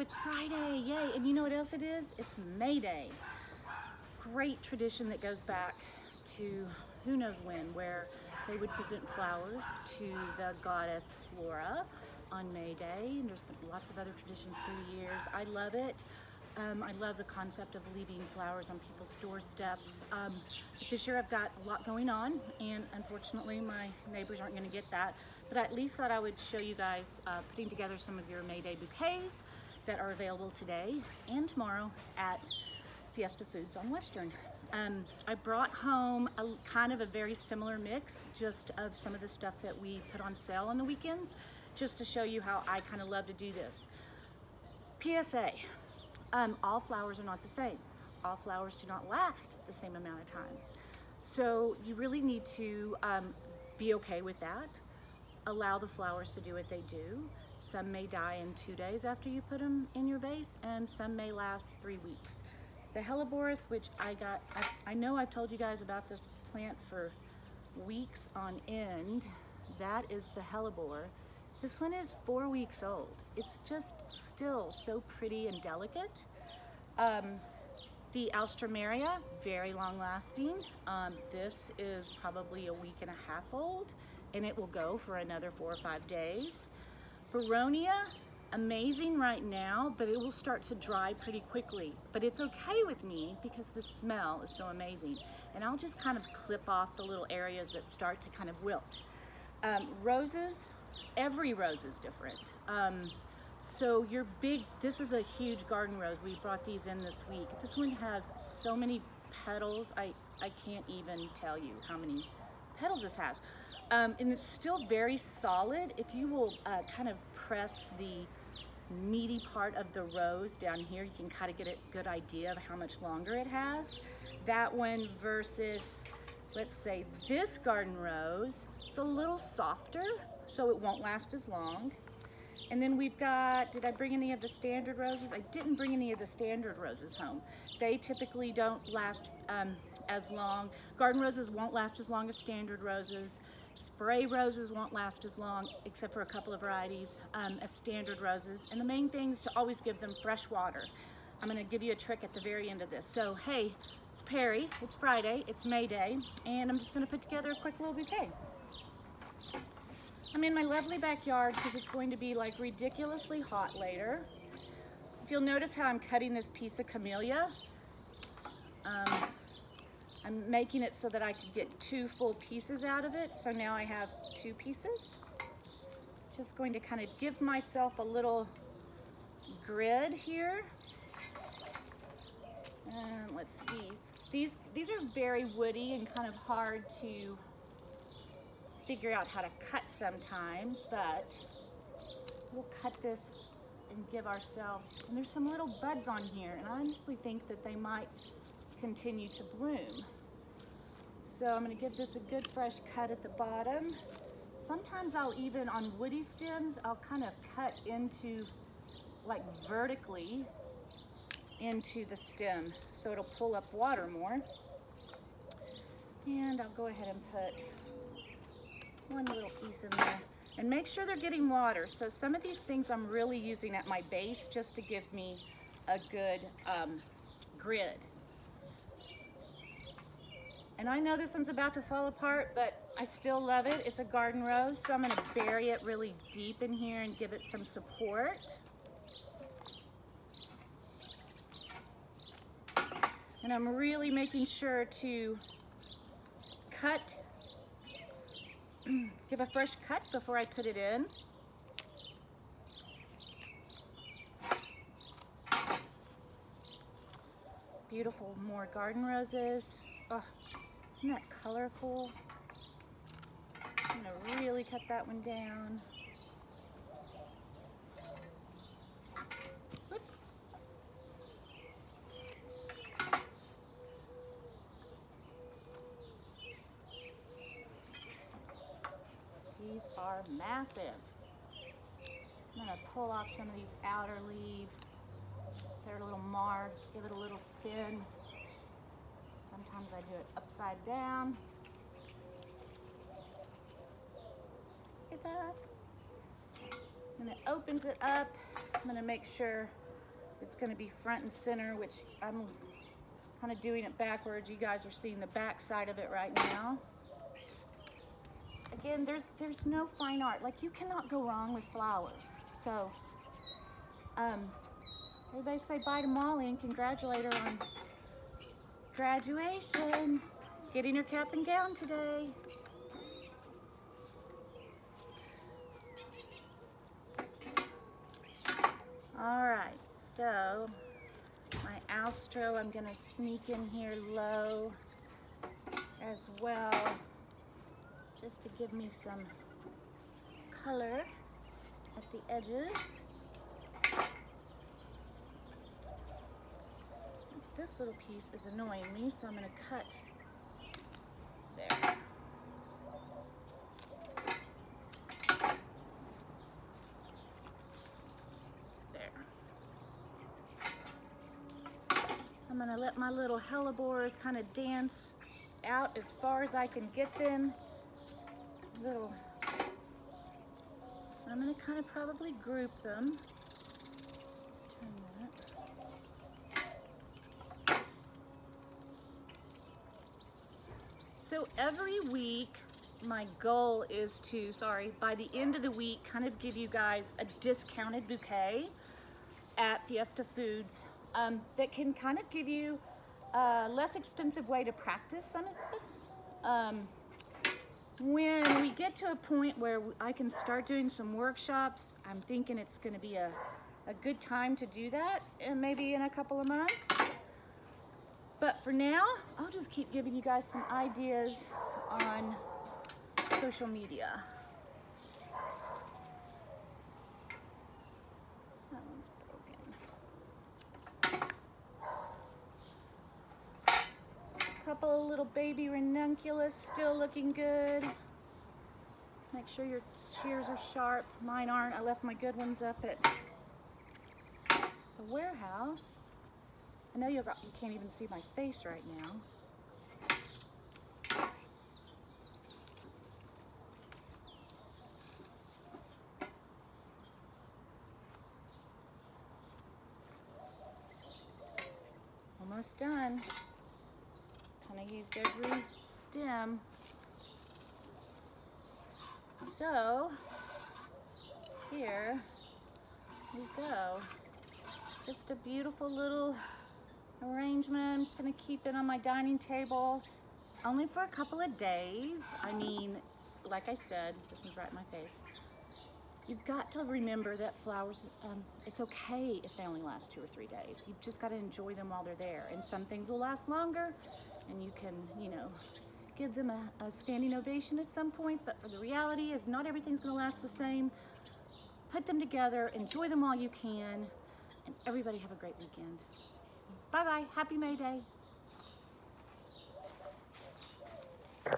it's Friday, yay. And you know what else it is? It's May Day. Great tradition that goes back to who knows when, where they would present flowers to the goddess Flora on May Day. And there's been lots of other traditions through the years. I love it. I love the concept of leaving flowers on people's doorsteps. This year I've got a lot going on, and unfortunately my neighbors aren't going to get that. But I at least thought I would show you guys putting together some of your May Day bouquets that are available today and tomorrow at Fiesta Foods on Western. I brought home a kind of a very similar mix, just of some of the stuff that we put on sale on the weekends, just to show you how I kind of love to do this. PSA. All flowers are not the same. All flowers do not last the same amount of time. So you really need to be okay with that. Allow the flowers to do what they do. Some may die in 2 days after you put them in your vase, and some may last 3 weeks. The Helleborus, which I know I've told you guys about this plant for weeks on end. That is the hellebore. This one is 4 weeks old. It's just still so pretty and delicate. The Alstroemeria, very long lasting. This is probably a week and a half old, and it will go for another 4 or 5 days. Baronia, amazing right now, but it will start to dry pretty quickly. But it's okay with me because the smell is so amazing. And I'll just kind of clip off the little areas that start to kind of wilt. Roses, every rose is different. So this is a huge garden rose. We brought these in this week. This one has so many petals. I can't even tell you how many petals this has. And it's still very solid. If you will kind of press the meaty part of the rose down here, you can kind of get a good idea of how much longer it has. That one versus, let's say, this garden rose, it's a little softer, so it won't last as long. And then we've got, did I bring any of the standard roses? I didn't bring any of the standard roses home. They typically don't last as long. Garden roses won't last as long as standard roses. Spray roses won't last as long, except for a couple of varieties, as standard roses. And the main thing is to always give them fresh water. I'm gonna give you a trick at the very end of this. So, hey, it's Perry, it's Friday, it's May Day, and I'm just gonna put together a quick little bouquet. I'm in my lovely backyard because it's going to be like ridiculously hot later. If you'll notice how I'm cutting this piece of camellia, I'm making it so that I could get 2 full pieces out of it. So now I have 2 pieces. Just going to kind of give myself a little grid here. And let's see. These are very woody and kind of hard to figure out how to cut sometimes, but we'll cut this and give ourselves, and there's some little buds on here, and I honestly think that they might continue to bloom. So I'm going to give this a good fresh cut at the bottom. Sometimes I'll even, on woody stems, I'll kind of cut into, like vertically into the stem, so it'll pull up water more. And I'll go ahead and put one little piece in there, and make sure they're getting water. So some of these things I'm really using at my base just to give me a good grid. And I know this one's about to fall apart, but I still love it. It's a garden rose, so I'm gonna bury it really deep in here and give it some support. And I'm really making sure to cut, give a fresh cut before I put it in. Beautiful, more garden roses. Oh, isn't that colorful? I'm gonna really cut that one down. Whoops. These are massive. I'm gonna pull off some of these outer leaves. They're a little marred, give it a little spin. Sometimes I do it upside down. Look at that. And it opens it up. I'm gonna make sure It's going to be front and center, which I'm kind of doing it backwards. You guys are seeing the back side of it right now. Again, there's no fine art. Like, you cannot go wrong with flowers. So, everybody say bye to Molly and congratulate her on graduation. Getting her cap and gown today. All right, so my Astro, I'm gonna sneak in here low as well, just to give me some color at the edges. This little piece is annoying me, so I'm gonna cut there. I'm gonna let my little hellebores kind of dance out as far as I can get them. I'm gonna kind of probably group them. Turn that. So every week, my goal is to, by the end of the week, kind of give you guys a discounted bouquet at Fiesta Foods. That can kind of give you a less expensive way to practice some of this. When we get to a point where I can start doing some workshops, I'm thinking it's going to be a good time to do that, and maybe in a couple of months. But for now, I'll just keep giving you guys some ideas on social media. Couple of little baby ranunculus still looking good. Make sure your shears are sharp. Mine aren't. I left my good ones up at the warehouse. I know you can't even see my face right now. Almost done. Kind of used every stem. So here we go. Just a beautiful little arrangement. I'm just gonna keep it on my dining table only for a couple of days. I mean, like I said, this one's right in my face. You've got to remember that flowers, it's okay if they only last 2 or 3 days. You've just got to enjoy them while they're there. And some things will last longer, and you can, give them a standing ovation at some point. But the reality is not everything's going to last the same. Put them together, enjoy them while you can, and everybody have a great weekend. Bye-bye. Happy May Day.